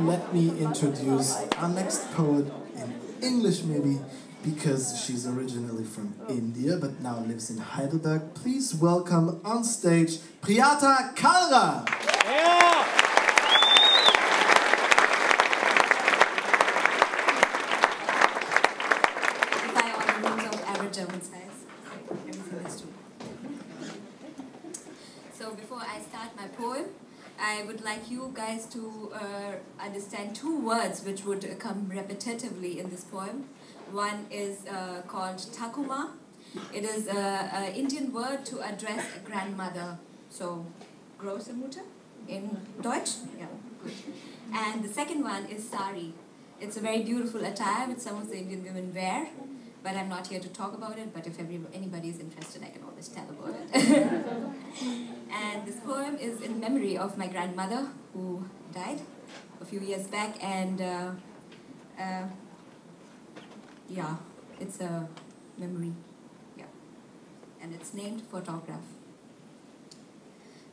let me introduce our next poet in English maybe, because she's originally from India but now lives in Heidelberg. Please welcome on stage Priyata Kalra. Yeah. If I order rooms of average German size, everything is true. So before I start my poem, I would like you guys to understand two words which would come repetitively in this poem. One is called Takuma. It is an Indian word to address a grandmother. So, große Mutter in Deutsch? Yeah, good. And the second one is sari. It's a very beautiful attire which some of the Indian women wear, but I'm not here to talk about it, but if anybody is interested, I can always tell about it. And this poem is in memory of my grandmother who died a few years back, and yeah, it's a memory, yeah, and it's named Photograph.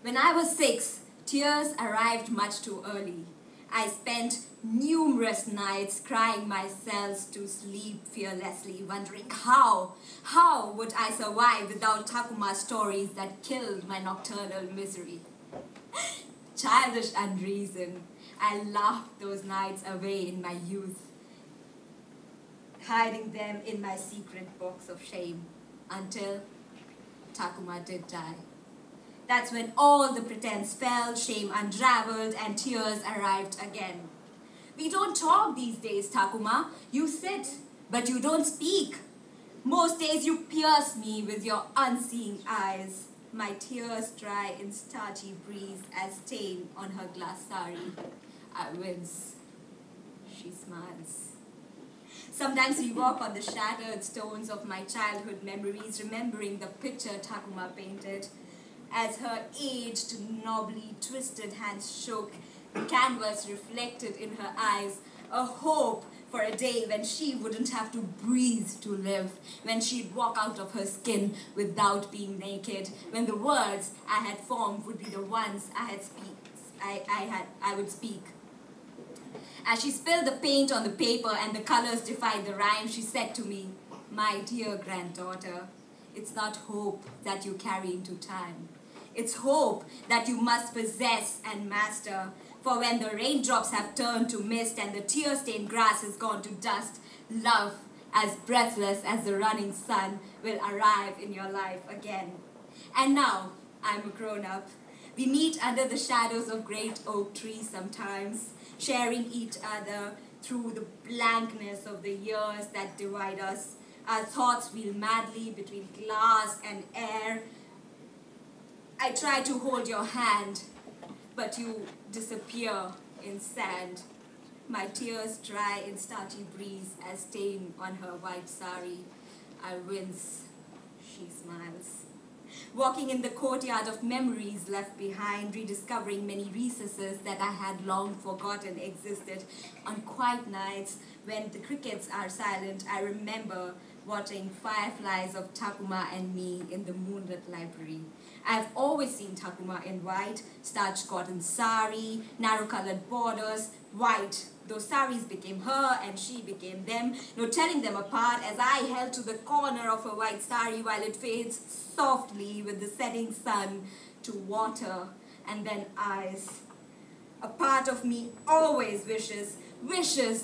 When I was 6, tears arrived much too early. I spent numerous nights crying myself to sleep fearlessly, wondering how would I survive without Takuma's stories that killed my nocturnal misery. Childish unreason, I laughed those nights away in my youth, hiding them in my secret box of shame, until Takuma did die. That's when all the pretense fell, shame unraveled, and tears arrived again. We don't talk these days, Takuma. You sit, but you don't speak. Most days you pierce me with your unseeing eyes. My tears dry in starchy breeze as stain on her glass sari. I wince. She smiles. Sometimes we walk on the shattered stones of my childhood memories, remembering the picture Takuma painted. As her aged, knobbly, twisted hands shook, the canvas reflected in her eyes a hope for a day when she wouldn't have to breathe to live, when she'd walk out of her skin without being naked, when the words I had formed would be the ones I would speak. As she spilled the paint on the paper and the colors defied the rhyme, she said to me, "My dear granddaughter, it's not hope that you carry into time. It's hope that you must possess and master. For when the raindrops have turned to mist and the tear-stained grass has gone to dust, love, as breathless as the running sun, will arrive in your life again." And now, I'm a grown-up. We meet under the shadows of great oak trees sometimes, sharing each other through the blankness of the years that divide us. Our thoughts wheel madly between glass and air. I try to hold your hand, but you disappear in sand. My tears dry in starchy breeze as stain on her white sari. I wince. She smiles. Walking in the courtyard of memories left behind, rediscovering many recesses that I had long forgotten existed. On quiet nights, when the crickets are silent, I remember watching fireflies of Takuma and me in the moonlit library. I've always seen Takuma in white, starched cotton sari, narrow-colored borders, white. Those saris became her and she became them, no telling them apart as I held to the corner of her white sari while it fades softly with the setting sun to water and then eyes. A part of me always wishes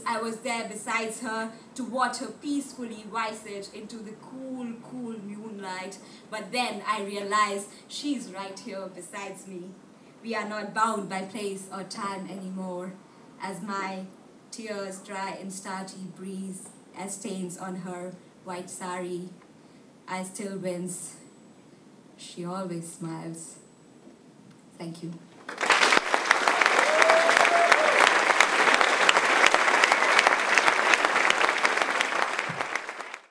I was there besides her to watch her peacefully visage into the cool, cool moonlight. But then I realize she's right here besides me. We are not bound by place or time anymore. As my tears dry in starchy breeze as stains on her white sari, I still wince. She always smiles. Thank you.